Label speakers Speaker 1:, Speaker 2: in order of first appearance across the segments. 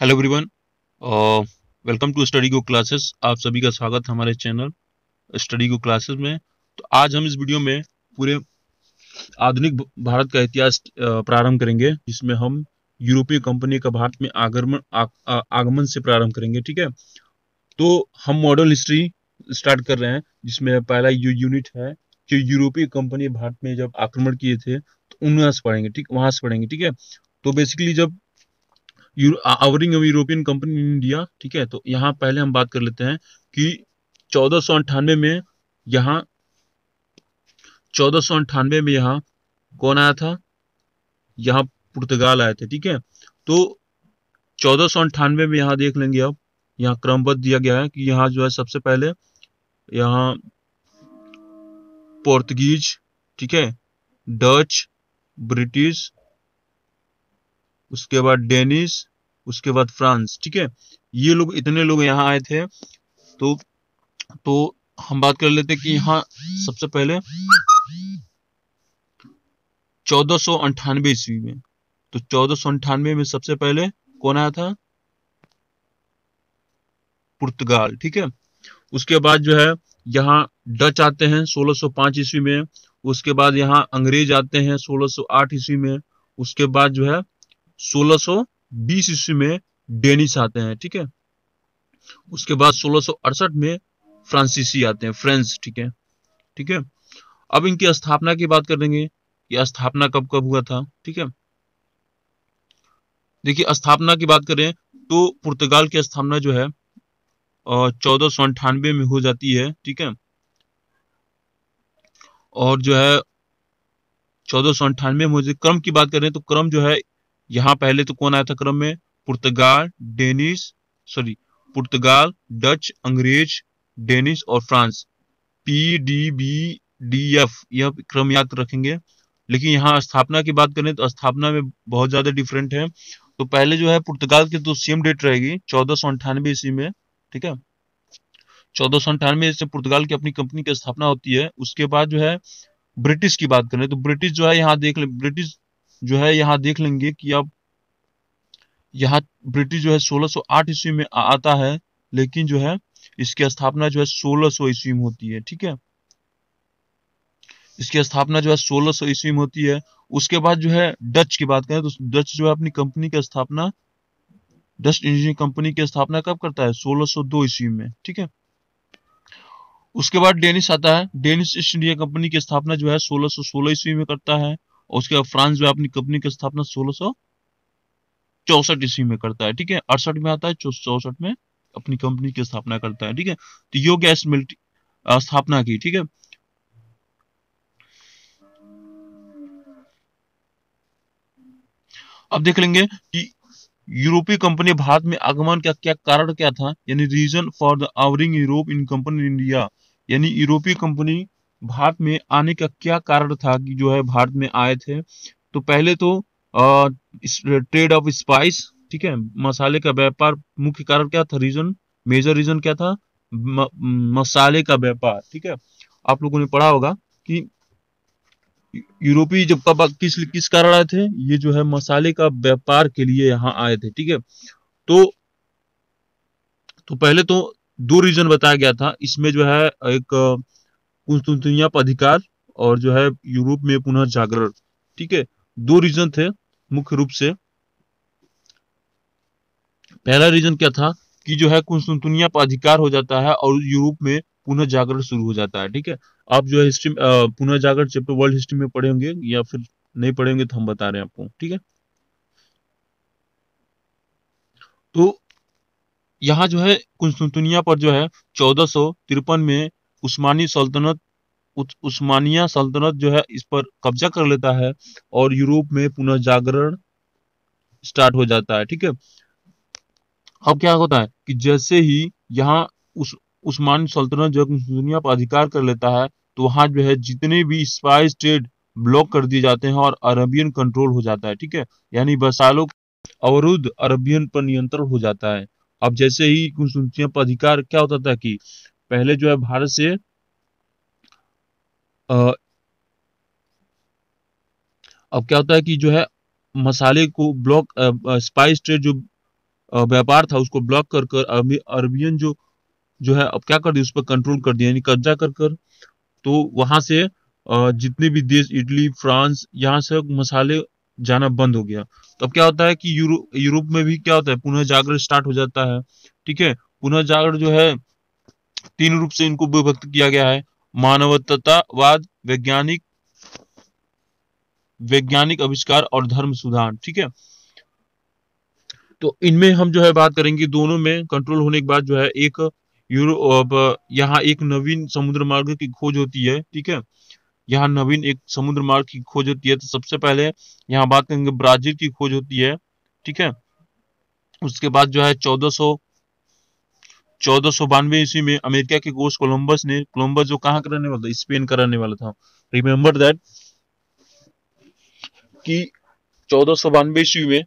Speaker 1: Hello everyone. Welcome to study go classes. आप सभी का स्वागत है हमारे चैनल स्टडी गो क्लासेस में। तो आज हम इस वीडियो में पूरे आधुनिक भारत का इतिहास प्रारंभ करेंगे, जिसमें हम यूरोपीय कंपनी का भारत में आगमन से प्रारंभ करेंगे। ठीक है, तो हम मॉडर्न हिस्ट्री स्टार्ट कर रहे हैं, जिसमें पहला यूनिट है कि यूरोपीय कंपनी भारत में जब आक्रमण किए थे तो उनमें से पढ़ेंगे। ठीक, वहां से पढ़ेंगे। ठीक है, तो बेसिकली जब आवरिंग यूरोपियन कंपनी इन इंडिया। ठीक है, तो यहाँ पहले हम बात कर लेते हैं कि 1498 में यहाँ 1498 में यहाँ कौन आया था? यहाँ पुर्तगाल आए थे। ठीक है, तो 1498 में यहाँ देख लेंगे। अब यहाँ क्रमबद्ध दिया गया है कि यहाँ जो है सबसे पहले यहाँ पोर्तुगीज, ठीक है, डच, ब्रिटिश, उसके बाद डेनिश, उसके बाद फ्रांस। ठीक है, ये लोग इतने लोग यहाँ आए थे। तो हम बात कर लेते कि यहाँ सबसे पहले 1498 ईस्वी में, तो 1498 में सबसे पहले कौन आया था? पुर्तगाल। ठीक है, उसके बाद जो है यहाँ डच आते हैं 1605 ईस्वी में। उसके बाद यहाँ अंग्रेज आते हैं 1608 ईस्वी में। उसके बाद जो है 1620 ईस्वी में डेनिश आते हैं। ठीक है, उसके बाद 1668 में फ्रांसीसी आते हैं, फ्रेंच। ठीक है, ठीक है। अब इनकी स्थापना की बात करेंगे कि स्थापना कब कब हुआ था। ठीक है, देखिए स्थापना की बात करें तो पुर्तगाल की स्थापना जो है 1498 में हो जाती है। ठीक है, और जो है 1498 में मुझे क्रम की बात करें तो क्रम जो है यहाँ पहले तो कौन आया था क्रम में? पुर्तगाल, डेनिश, सॉरी, पुर्तगाल, डच, अंग्रेज, डेनिश और फ्रांस। PDBDF यह क्रम याद रखेंगे। लेकिन यहाँ स्थापना की बात करें तो स्थापना में बहुत ज्यादा डिफरेंट है। तो पहले जो है पुर्तगाल की तो सेम डेट रहेगी 1498 ईस्वी में। ठीक है, 1498 से पुर्तगाल की अपनी कंपनी की स्थापना होती है। उसके बाद जो है ब्रिटिश की बात करें तो ब्रिटिश जो है यहाँ देख ले, ब्रिटिश जो है यहाँ देख लेंगे कि अब यहाँ ब्रिटिश जो है 1608 ईस्वी में आता है, लेकिन जो है इसकी स्थापना जो है 1600 ईस्वी में होती है। ठीक है, इसकी स्थापना जो है 1600 ईस्वी में होती है। उसके बाद जो है डच की बात करें तो डच जो है अपनी कंपनी की स्थापना, डच इंजीनियरिंग कंपनी की स्थापना कब करता है? 1602 ईस्वी में। ठीक है, उसके बाद डेनिश आता है। डेनिश ईस्ट इंडिया कंपनी की स्थापना जो है 1616 ईस्वी में करता है। और उसके बाद फ्रांस जो है अपनी कंपनी की स्थापना 1664 ईस्वी में करता है। ठीक है, 68 में आता है, 64 में अपनी कंपनी की स्थापना करता है। ठीक है, तो यो गैस मिलिट्री स्थापना की। ठीक है, अब देख लेंगे कि यूरोपीय कंपनी भारत में आगमन का क्या कारण क्या था, यानी reason for the arriving Europe in company India. यानी यूरोपीय कंपनी भारत में आने का क्या कारण था कि जो है भारत में आए थे। तो पहले तो ट्रेड ऑफ स्पाइस, ठीक है, मसाले का व्यापार। मुख्य कारण क्या था? रीजन, मेजर रीजन क्या था? मसाले का व्यापार। ठीक है, आप लोगों ने पढ़ा होगा कि यूरोपीय जब कब किस किस कारण आए थे? ये जो है मसाले का व्यापार के लिए यहाँ आए थे। ठीक है, तो पहले तो दो रीजन बताया गया था इसमें, जो है एक कुस्तुनतुनिया पर अधिकार और जो है यूरोप में पुनः जागरण। ठीक है, दो रीजन थे मुख्य रूप से। पहला रीजन क्या था कि जो है कुस्तुनतुनिया पर अधिकार हो जाता है और यूरोप में पुनः जागरण शुरू हो जाता है। ठीक है, आप जो है हिस्ट्री पुनः जागरण चैप्टर वर्ल्ड हिस्ट्री में पढ़े होंगे, या फिर नहीं पढ़ेंगे तो हम बता रहे हैं आपको। ठीक है, तो यहाँ जो है कुस्तुनतुनिया पर जो है 1453 में उस्मानी सल्तनत, उस्मानिया सल्तनत जो है इस पर कब्जा कर लेता है और यूरोप में पुनः जागरण स्टार्ट हो जाता है। ठीक है, अब क्या होता है कि जैसे ही यहाँ उस उस्मानी सल्तनत जो दुनिया पर अधिकार कर लेता है, तो वहां जो है जितने भी स्पाइस ट्रेड ब्लॉक कर दिए जाते हैं और अरबियन कंट्रोल हो जाता है। ठीक है, यानी बसालों अवरुद्ध अरबियन पर नियंत्रण हो जाता है। अब जैसे ही कुस्तुनतुनिया पर अधिकार क्या होता था कि पहले जो है भारत से अ, अब क्या होता है कि जो है मसाले को ब्लॉक, स्पाइस ट्रेड जो व्यापार था उसको ब्लॉक कर कर अरबियन जो है अब क्या कर दिया, उस पर कंट्रोल कर दिया, यानी कब्जा कर कर। तो वहां से जितने भी देश, इटली, फ्रांस, यहाँ से मसाले जाना बंद हो गया। तो अब क्या होता है कि यूरोप में भी क्या होता है, पुनः जागरण स्टार्ट हो जाता है। ठीक है, पुनः जागरण जो है तीन रूप से इनको विभक्त किया गया है: मानवतावाद, वैज्ञानिक वैज्ञानिक आविष्कार और धर्म सुधार। ठीक है, तो इनमें हम जो है बात करेंगे, दोनों में कंट्रोल होने के बाद जो है एक यूरोप, यहाँ एक नवीन समुद्र मार्ग की खोज होती है। ठीक है, यहाँ नवीन एक समुद्र मार्ग की खोज होती है। तो सबसे पहले यहाँ बात करेंगे ब्राजील की खोज होती है। ठीक है, उसके बाद जो है 1492 ईस्वी में अमेरिका के खोज कोलंबस जो कहाँ का रहने वाला था, स्पेन का रहने वाला था। रिमेम्बर दैट कि 1492 ईस्वी में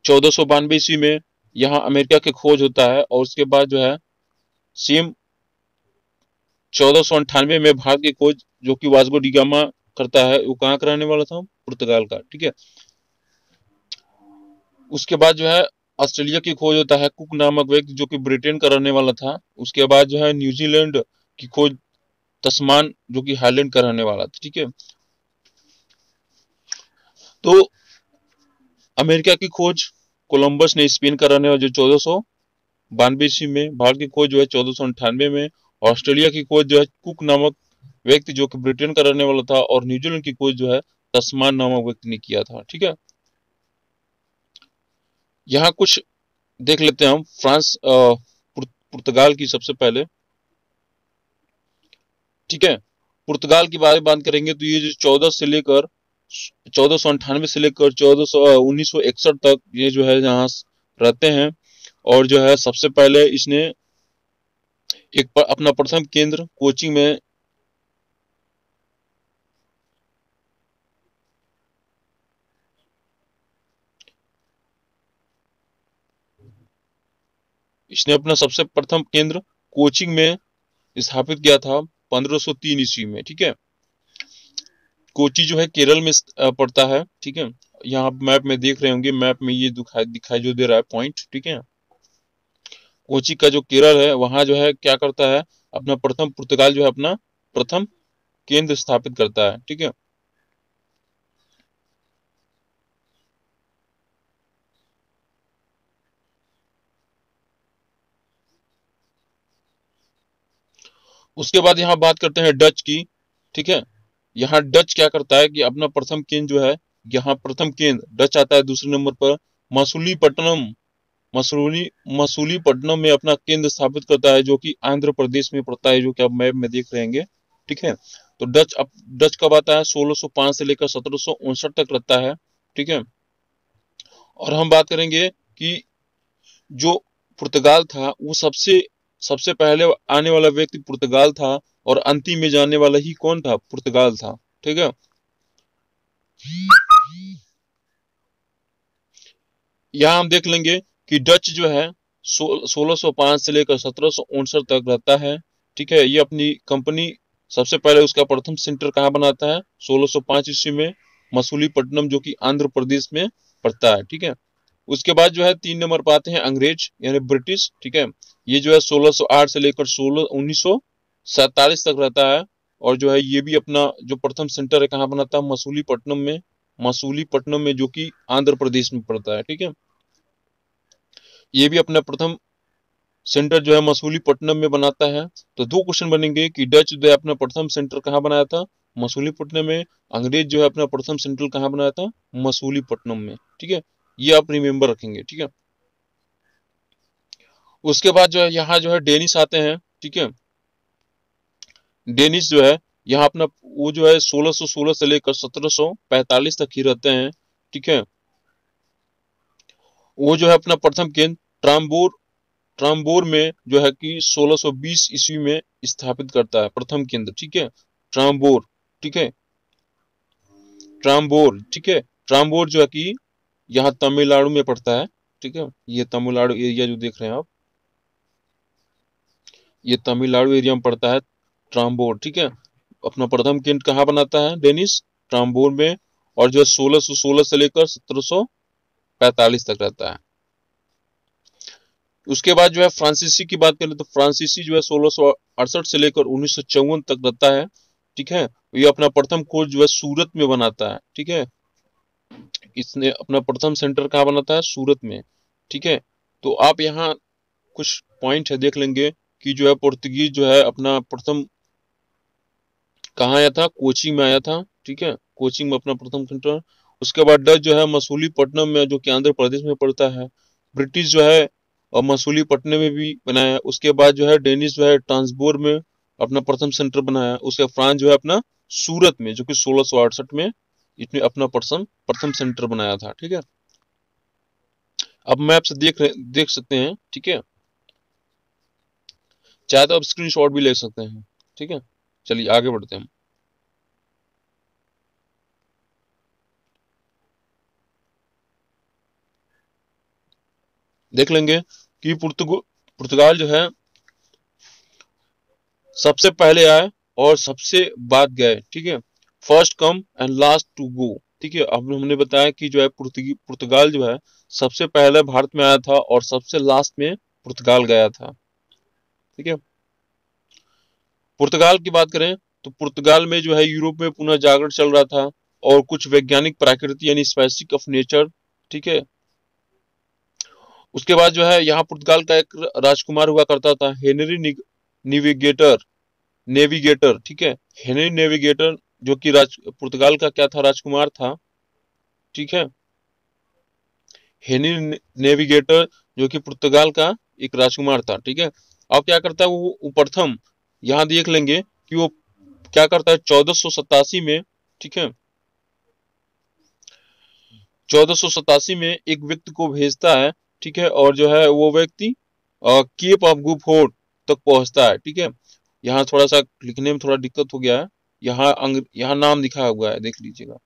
Speaker 1: 1492 ईस्वी में यहाँ अमेरिका की खोज होता है। और उसके बाद जो है सेम 1498 में भारत की खोज, जो कि वास्को डी गामा करता है, वो कहाँ का रहने वाला था, पुर्तगाल का। ठीक है, उसके बाद जो है ऑस्ट्रेलिया की खोज होता है, कुक नामक व्यक्ति जो कि ब्रिटेन का रहने वाला था। उसके बाद जो है न्यूजीलैंड की खोज तस्मान, जो कि हाईलैंड का रहने वाला था। ठीक है, तो अमेरिका की खोज कोलंबस ने स्पेन का रहने वाला जो 1492 ईस्वी में, भारत की खोज जो है 1498 में, ऑस्ट्रेलिया की खोज जो है कुक नामक व्यक्ति जो कि ब्रिटेन का रहने वाला था, और न्यूजीलैंड की खोज जो है तस्मान नामक व्यक्ति ने किया था। ठीक है, यहाँ कुछ देख लेते हैं हम फ्रांस पुर्तगाल की सबसे पहले। ठीक है, पुर्तगाल की बात करेंगे तो ये जो 1498 से लेकर 1961 तक ये जो है यहाँ रहते हैं। और जो है सबसे पहले इसने अपना प्रथम केंद्र कोची में इसने अपना सबसे प्रथम केंद्र कोचिंग में स्थापित किया था 1503 ईस्वी में। ठीक है, कोची जो है केरल में पड़ता है। ठीक है, यहाँ आप मैप में देख रहे होंगे, मैप में ये दिखाई जो दे रहा है पॉइंट। ठीक है, कोची का जो केरल है वहां जो है क्या करता है, अपना प्रथम पुर्तगाल जो है अपना प्रथम केंद्र स्थापित करता है। ठीक है, उसके बाद यहाँ बात करते हैं डच की। ठीक है, यहाँ डच क्या करता है कि अपना प्रथम केंद्र जो है, यहाँ प्रथम केंद्र डच आता है दूसरे नंबर पर मसूलीपट्टनम मसूली मसूलीपट्टनम में अपना केंद्र स्थापित करता है, जो कि आंध्र प्रदेश में पड़ता है, जो कि आप मैप में देख रहे होंगे। ठीक है, तो डच कब आता है, 1605 से लेकर 1759 तक रहता है। ठीक है, और हम बात करेंगे कि जो पुर्तगाल था वो सबसे सबसे पहले आने वाला व्यक्ति पुर्तगाल था, और अंतिम में जाने वाला ही कौन था, पुर्तगाल था। ठीक है, यहाँ हम देख लेंगे कि डच जो है 1605 से लेकर 1759 तक रहता है। ठीक है, ये अपनी कंपनी सबसे पहले उसका प्रथम सेंटर कहाँ बनाता है, 1605 ईस्वी में मसूलीपट्टनम, जो कि आंध्र प्रदेश में पड़ता है। ठीक है, उसके बाद जो है 3 नंबर पर आते हैं अंग्रेज यानी ब्रिटिश। ठीक है, ये जो है 1608 से लेकर 1947 तक रहता है। और जो है ये भी अपना जो प्रथम सेंटर है कहाँ बनाता है, मसूलीपट्टनम में, जो कि आंध्र प्रदेश में पड़ता है। ठीक है, ये भी अपना प्रथम सेंटर जो है मसूलीपट्टनम में बनाता है। तो दो क्वेश्चन बनेंगे कि डच जो है अपना प्रथम सेंटर कहाँ बनाया था, मसूलीपट्टनम में। अंग्रेज जो है अपना प्रथम सेंटर कहाँ बनाया था, मसूलीपट्टनम में। ठीक है, ये आप रिमेम्बर रखेंगे। ठीक है, उसके बाद जो है यहाँ जो है डेनिस आते हैं। ठीक है, डेनिस जो है यहाँ अपना वो जो है 1616 से लेकर 1745 तक ही रहते हैं। ठीक है, वो जो है अपना प्रथम केंद्र ट्राम्बोर में जो है कि 1620 ईस्वी में स्थापित करता है प्रथम केंद्र। ठीक है, ट्राम्बोर। ठीक है, ट्राम्बोर। ठीक है, ट्राम्बोर जो है कि यहाँ तमिलनाडु में पड़ता है। ठीक है, ये तमिलनाडु एरिया जो देख रहे हैं आप, ये तमिलनाडु एरिया में पड़ता है ट्राम्बोर। ठीक है, अपना प्रथम केंद्र कहाँ बनाता है डेनिस, ट्राम्बोर में। और जो है 1616 से लेकर 1745 तक रहता है। उसके बाद जो है फ्रांसीसी की बात करें तो फ्रांसीसी जो है 1668 से लेकर 1954 तक रहता है। ठीक है, ये अपना प्रथम खोज जो है सूरत में बनाता है। ठीक है, इसने अपना प्रथम सेंटर कहाँ बनाता है? सूरत में। ठीक है, तो आप यहाँ कुछ पॉइंट है देख लेंगे कि जो है पुर्तगीज जो है अपना प्रथम कहाँ आया था? कोचिंग में आया था। ठीक है, कोचिंग में अपना प्रथम सेंटर। उसके बाद डच जो है मसूलीपट्टनम में, जो कि आंध्र प्रदेश में पड़ता है। ब्रिटिश जो है और मसूलीपट्टनम में भी बनाया। उसके बाद जो है डेनिश जो है ट्रांसबोर में अपना प्रथम सेंटर बनाया। उसके फ्रांस जो है अपना सूरत में, जो कि 1668 में इसने अपना प्रथम प्रथम सेंटर बनाया था। ठीक है, अब मैप से देख सकते हैं। ठीक है, चाहे तो आप स्क्रीनशॉट भी ले सकते हैं। ठीक है, चलिए आगे बढ़ते हैं। देख लेंगे कि पुर्तगाल जो है सबसे पहले आए और सबसे बाद गए। ठीक है, first come and last to go. ठीक है, अब हमने बताया कि जो है पुर्तगाल जो है सबसे पहले भारत में आया था और सबसे लास्ट में पुर्तगाल गया था। ठीक है, पुर्तगाल की बात करें तो पुर्तगाल में जो है यूरोप में पुनः जागरण चल रहा था और कुछ वैज्ञानिक प्राकृति यानी स्पेसिफिक ऑफ नेचर। ठीक है, उसके बाद जो है यहाँ पुर्तगाल का एक राजकुमार हुआ करता था, हेनरी निविगेटर नेविगेटर। ठीक है, हेनरी नेविगेटर जो कि पुर्तगाल का क्या था? राजकुमार था। ठीक है, हेनरी नेविगेटर जो कि पुर्तगाल का एक राजकुमार था। ठीक है, अब क्या करता है वो प्रथम, यहाँ देख लेंगे कि वो क्या करता है 1487 में। ठीक है, 1487 में एक व्यक्ति को भेजता है। ठीक है, और जो है वो व्यक्ति केप ऑफ गुड होप तक पहुंचता है। ठीक है, यहाँ थोड़ा सा लिखने में थोड़ा दिक्कत हो गया है। यहाँ नाम लिखा हुआ है, देख लीजिएगा।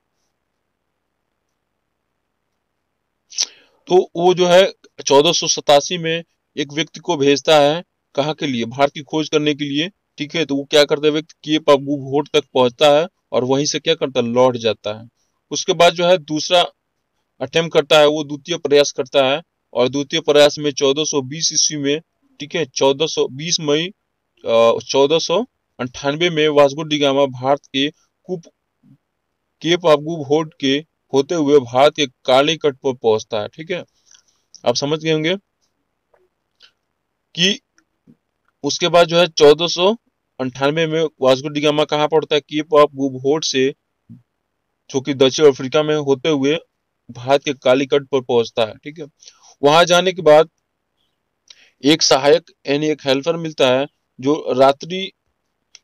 Speaker 1: तो वो जो है 1487 में एक व्यक्ति को भेजता है, कहाँ के लिए? भारत की खोज करने के लिए। ठीक है, तो वो क्या करता है? व्यक्ति केप ऑफ गुड होप तक पहुंचता है और वहीं से क्या करता है? लौट जाता है। उसके बाद जो है दूसरा अटेम्प्ट करता है, वो द्वितीय प्रयास करता है और द्वितीय प्रयास में 1420 ईस्वी में। ठीक है, 1420 मई 1498 में वास्को डी गामा भारत के केप ऑफ गुड होप के होते हुए भारत के काले तट पर पहुंचता है। ठीक है, आप समझ गए होंगे कि उसके बाद जो है 1498 में वास्को डी गामा कहाँ पड़ता है? केप ऑफ गुड होप से, जो कि दक्षिण अफ्रीका में होते हुए भारत के कालीकट पर पहुंचता है। ठीक है, वहां जाने के बाद एक सहायक यानी एक हेल्पर मिलता है, जो रात्रि,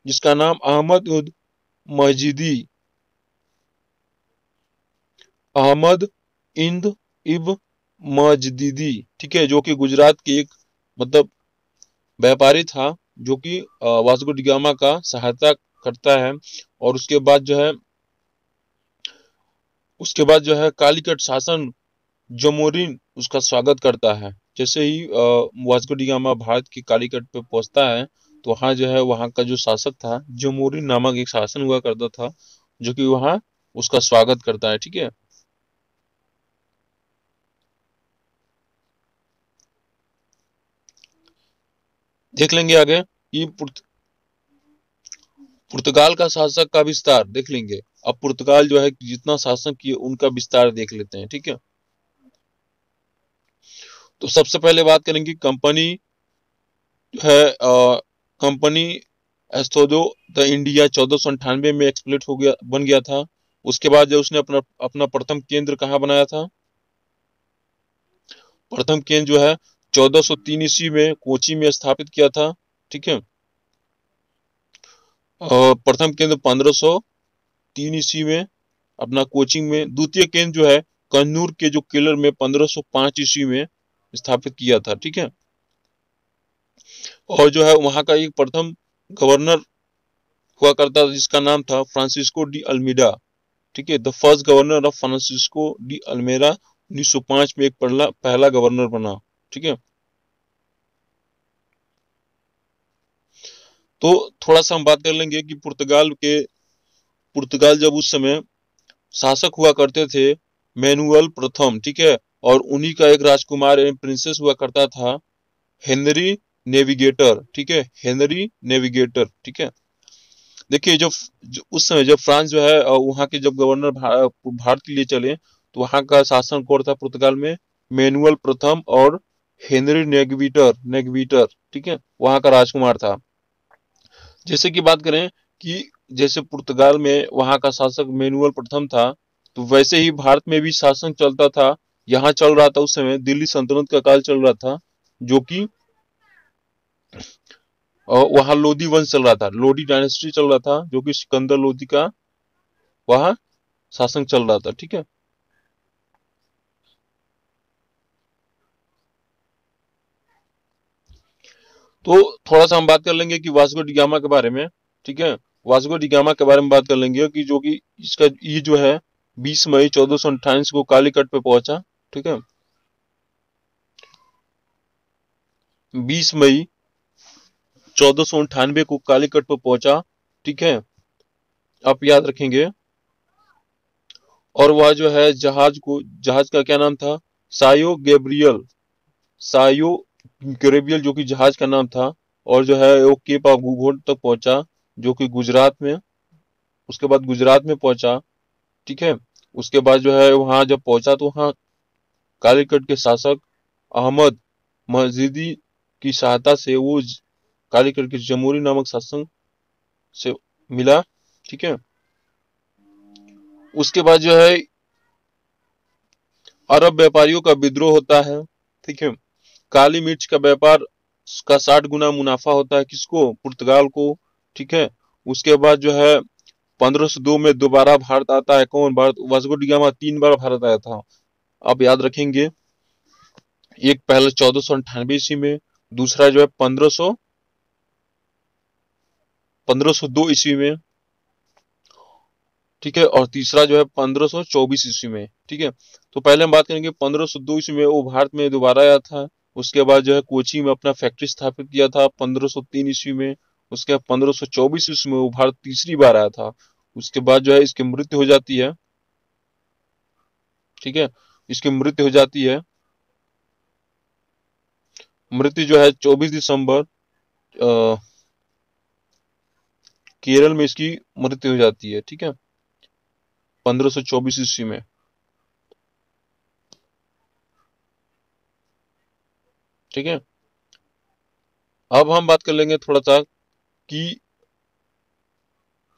Speaker 1: जिसका नाम अहमद उद मजीदी अहमद इंद इब मजदीदी। ठीक है, जो कि गुजरात के एक मतलब व्यापारी था, जो कि वास्को डी गामा का सहायता करता है। और उसके बाद जो है कालीकट शासन जमोरिन उसका स्वागत करता है। जैसे ही वास्को डी गामा भारत की कालीकट पे पहुंचता है, तो वहां जो है वहां का जो शासक था, जमोरिन नामक एक शासन हुआ करता था, जो कि वहां उसका स्वागत करता है। ठीक है, देख लेंगे आगे कि पुर्तगाल का शासक का विस्तार देख लेंगे। अब पुर्तगाल जो है जितना शासन किए उनका विस्तार देख लेते हैं। ठीक है, तो सबसे पहले बात करेंगे कंपनी है। कंपनी एस्तोदो द इंडिया 1498 में एक्सप्लेट हो गया, बन गया था। उसके बाद जो उसने अपना अपना प्रथम केंद्र कहाँ बनाया था? प्रथम केंद्र जो है 1403 ईस्वी में कोची में स्थापित किया था। ठीक है, प्रथम केंद्र 1503 ईस्वी में अपना कोचिंग में, द्वितीय केंद्र जो है कन्नूर के जो केलर में 1505 ईस्वी में स्थापित किया था। ठीक है, और जो है वहां का एक प्रथम गवर्नर हुआ करता था, जिसका नाम था फ्रांसिस्को डी अल्मीडा। ठीक है, the first governor of Francisco de Almeida 1905 में एक पहला गवर्नर बना। ठीक है, तो थोड़ा सा हम बात कर लेंगे कि पुर्तगाल जब उस समय शासक हुआ करते थे मैनुअल प्रथम। ठीक है, और उन्हीं का एक राजकुमार प्रिंसेस हुआ करता था, हेनरी नेविगेटर, ठीक है, हेनरी नेविगेटर, ठीक है। देखिए उस समय जब फ्रांस जो है वहाँ के जब गवर्नर भारत के लिए चले, तो वहाँ का शासन कौन था पुर्तगाल में? मैनुअल प्रथम और हेनरी नेविगेटर नेविगेटर, ठीक है, वहाँ का राजकुमार था। जैसे कि बात करें कि जैसे पुर्तगाल में वहाँ का शासक मैनुअल प्रथम था, तो वैसे ही भारत में भी शासन चलता था। यहाँ चल रहा था उस समय दिल्ली सल्तनत का काल चल रहा था, जो कि वहाँ लोधी वंश चल रहा था, लोधी डायनेस्टी चल रहा था, जो कि सिकंदर लोधी का वहाँ शासन चल रहा था, ठीक है। तो थोड़ा सा हम बात कर लेंगे कि वास्को डी गामा के बारे में, ठीक है। वास्को डी गामा के बारे में बात कर लेंगे कि जो कि इसका ये जो है 20 मई 1428 को कालीकट पे पहुंचा, ठीक है। 20 मई 1498 को कालीकट पे पहुंचा, ठीक है, आप याद रखेंगे। और वह जो है जहाज का क्या नाम था? सायो गैब्रियल, सायो गैब्रियल जो कि जहाज का नाम था। और जो है वो केप ऑफ गुड होप तक पहुंचा, जो कि गुजरात में, उसके बाद गुजरात में पहुंचा, ठीक है। उसके बाद जो है वहां जब पहुंचा तो वहां कालीकट के शासक अहमद मजीदी की सहायता से वो कालीकट के जमूरी नामक शासक से मिला, ठीक है। उसके बाद जो है अरब व्यापारियों का विद्रोह होता है, ठीक है। काली मिर्च का व्यापार का 60 गुना मुनाफा होता है किसको? पुर्तगाल को, ठीक है। उसके बाद जो है 1502 में दोबारा भारत आता है। कौन? भारत, वास्को डी गामा 3 बार भारत आया था, आप याद रखेंगे। एक पहले 1498 ईस्वी में, दूसरा जो है 1502 ईस्वी में, ठीक है, और तीसरा जो है 1524 ईस्वी में, ठीक है। तो पहले हम बात करेंगे 1502 ईस्वी में वो भारत में दोबारा आया था। उसके बाद जो है कोची में अपना फैक्ट्री स्थापित किया था 1503 ईस्वी में। उसके बाद 1524 ईस्वी में वो भारत तीसरी बार आया था। उसके बाद जो है इसकी मृत्यु हो जाती है, ठीक है, इसकी मृत्यु हो जाती है। मृत्यु जो है 24 दिसंबर केरल में इसकी मृत्यु हो जाती है, ठीक है, 1524 ईस्वी में, ठीक है। अब हम बात कर लेंगे थोड़ा सा कि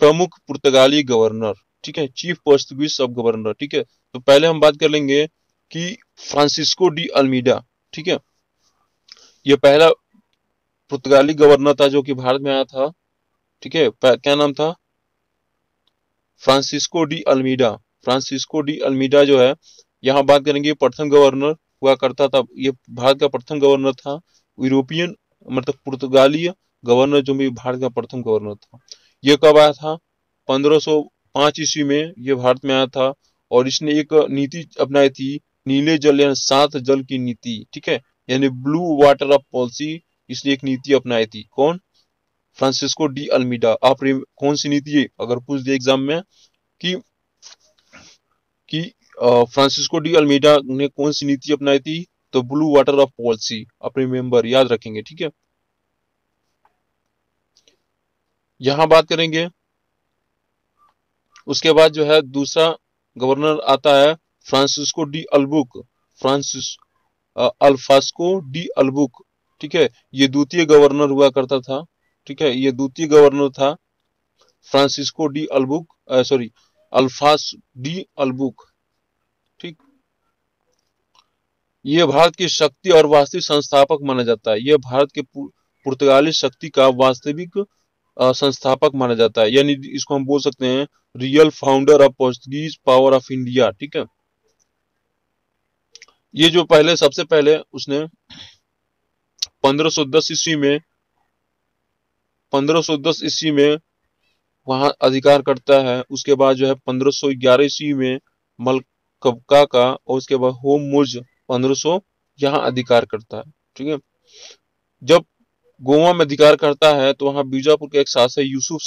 Speaker 1: प्रमुख पुर्तगाली गवर्नर, ठीक है, चीफ पोर्टुगीज सब गवर्नर, ठीक है। तो पहले हम बात कर लेंगे कि फ्रांसिस्को डी अल्मीडा, ठीक है, ये पहला पुर्तगाली गवर्नर था जो कि भारत में आया था, ठीक है। क्या नाम था? Francisco de Almeida. Francisco de Almeida जो है, यहाँ बात करेंगे प्रथम गवर्नर हुआ करता था, ये भारत का प्रथम गवर्नर था, यूरोपियन मतलब पुर्तगाली गवर्नर जो भी भारत का प्रथम गवर्नर था। ये कब आया था? 1505 ईस्वी में ये भारत में आया था। और इसने एक नीति अपनाई थी, नीले जल यानी 7 जल की नीति, ठीक है, यानी ब्लू वाटर ऑफ पॉलिसी। इसने एक नीति अपनाई थी। कौन? Francisco de Almeida. आप कौन सी नीति है अगर पूछ दिया एग्जाम में कि कि फ्रांसिस्को डी अल्मीडा ने कौन सी नीति अपनाई थी, तो ब्लू वाटर ऑफ पॉलिसी, आप रिमेंबर याद रखेंगे, ठीक है। यहां बात करेंगे। उसके बाद जो है दूसरा गवर्नर आता है फ्रांसिस्को डी अल्बुक, फ्रांसिस अल्फास्को डी अल्बुक, ठीक है। ये द्वितीय गवर्नर हुआ करता था, ठीक है, ये द्वितीय गवर्नर था फ्रांसिस्को डी अल्बुक, सॉरी, अल्फास डी अल्बुक, ठीक। ये भारत की शक्ति और वास्तविक संस्थापक माना जाता है। ये भारत के पुर्तगाली शक्ति का वास्तविक संस्थापक माना जाता है, यानी इसको हम बोल सकते हैं real founder of Portuguese power of India, ठीक है। ये जो पहले सबसे पहले उसने 1510 ईस्वी में 1510 ईस्वी में वहां अधिकार करता है। उसके बाद जो है 1511 ईस्वी में मलकबका का, और उसके बाद होम मुर्ज 1500 यहाँ अधिकार करता है, ठीक है। जब गोवा में अधिकार करता है तो वहां बीजापुर के एक शासक यूसुफ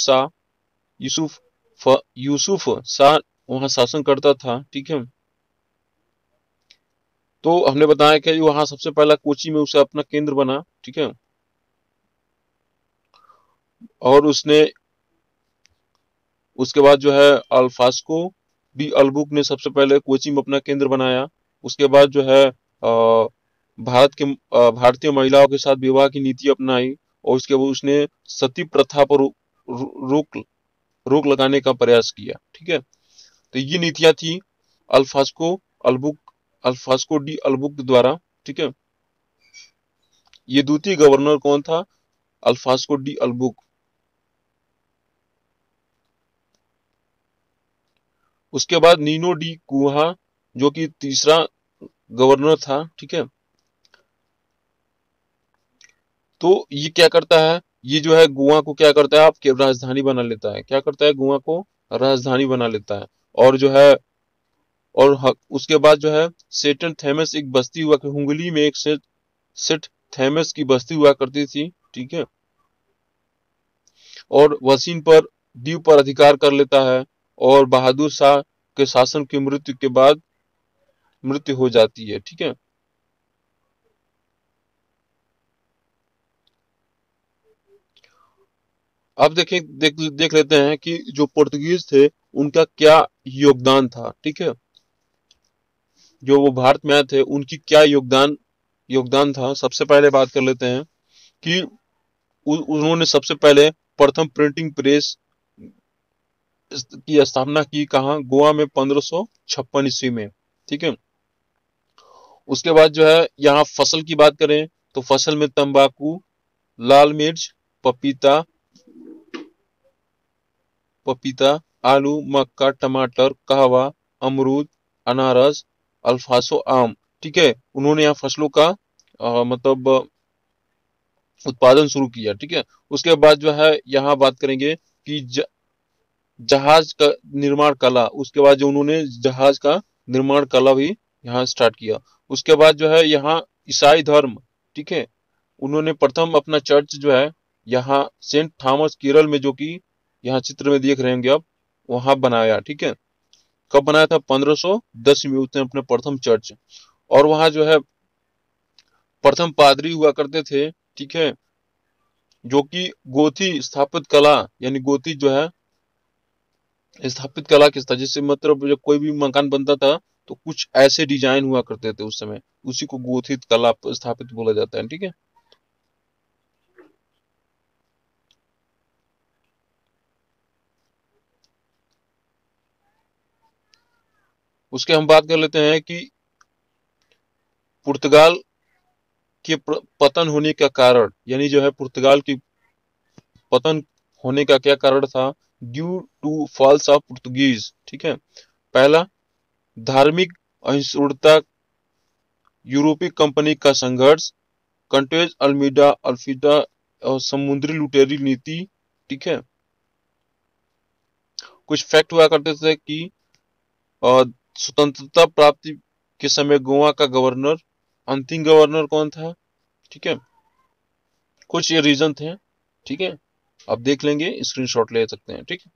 Speaker 1: यूसुफ शाह वहां शासन करता था, ठीक है। तो हमने बताया कि वहां सबसे पहला कोची में उसे अपना केंद्र बना, ठीक है। और उसने उसके बाद जो है अल्फास्को डी अल्बुक ने सबसे पहले कोची में अपना केंद्र बनाया। उसके बाद जो है भारतीय महिलाओं के साथ विवाह की नीति अपनाई, और उसके बाद उसने सती प्रथा पर रोक रोक लगाने का प्रयास किया, ठीक है। तो ये नीतियां थी अल्फास्को अल्बुक अल्फास्को डी अल्बुक द्वारा, ठीक है। ये द्वितीय गवर्नर कौन था? अल्फास्को डी अल्बुक। उसके बाद नीनो डी कुहा, जो कि तीसरा गवर्नर था, ठीक है। तो ये क्या करता है, ये जो है गोवा को क्या करता है, आपकी राजधानी बना लेता है। क्या करता है? गोवा को राजधानी बना लेता है। और जो है उसके बाद जो है सेटन थेमस एक बस्ती हुआ, हुंगली में एक सेट थेमस की बस्ती हुआ करती थी, ठीक है। और वसीन पर द्वीप पर अधिकार कर लेता है, और बहादुर शाह के शासन की मृत्यु के बाद मृत्यु हो जाती है, ठीक है। अब देख लेते हैं कि जो पुर्तगीज थे उनका क्या योगदान था, ठीक है। जो वो भारत में आए थे उनकी क्या योगदान था। सबसे पहले बात कर लेते हैं कि उन्होंने सबसे पहले प्रथम प्रिंटिंग प्रेस की स्थापना की। कहाँ? गोवा में 1556 ईस्वी में, ठीक है। उसके बाद जो है यहाँ फसल की बात करें तो फसल में तंबाकू, लाल मिर्च, पपीता पपीता, आलू, मक्का, टमाटर, कहवा, अमरूद, अनारस, अल्फासो, आम, ठीक है। उन्होंने यहाँ फसलों का मतलब उत्पादन शुरू किया, ठीक है। उसके बाद जो है यहाँ बात करेंगे कि जहाज का निर्माण कला। उसके बाद जो उन्होंने जहाज का निर्माण कला भी यहाँ स्टार्ट किया। उसके बाद जो है यहाँ ईसाई धर्म, ठीक है। उन्होंने प्रथम अपना चर्च जो है यहाँ सेंट थॉमस केरल में, जो कि यहाँ चित्र में देख रहे होंगे आप, वहां बनाया, ठीक है। कब बनाया था? 1510 में उसने अपने प्रथम चर्च। और वहां जो है प्रथम पादरी हुआ करते थे, ठीक है, जो कि गोथी स्थापित कला, यानी गोथी जो है स्थापित कला किस था, जैसे मतलब जब कोई भी मकान बनता था तो कुछ ऐसे डिजाइन हुआ करते थे उस समय, उसी को गोथित कला स्थापित बोला जाता है, ठीक है। उसके हम बात कर लेते हैं कि पुर्तगाल के पतन होने का कारण, यानी जो है पुर्तगाल की पतन होने का क्या कारण था? Due to falls of Portuguese, ठीक है। पहला, धार्मिक अहिंसुता, यूरोपीय कंपनी का संघर्ष, कंटेज अल्मीडा अल्फीडा और समुद्री लुटेरी नीति, ठीक है। कुछ फैक्ट हुआ करते थे कि अ, स्वतंत्रता प्राप्ति के समय गोवा का गवर्नर, अंतिम गवर्नर कौन था, ठीक है। कुछ ये रीजन थे, ठीक है। आप देख लेंगे, स्क्रीनशॉट ले सकते हैं, ठीक है।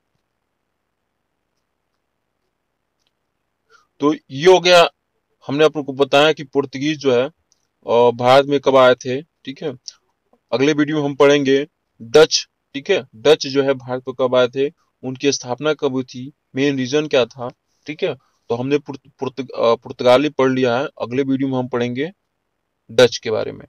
Speaker 1: तो ये हो गया, हमने आपको बताया कि पुर्तगीज जो है भारत में कब आए थे, ठीक है। अगले वीडियो में हम पढ़ेंगे डच, ठीक है। डच जो है भारत में कब आए थे, उनकी स्थापना कब हुई थी, मेन रीजन क्या था, ठीक है। तो हमने पुर्तगाली पढ़ लिया है। अगले वीडियो में हम पढ़ेंगे डच के बारे में।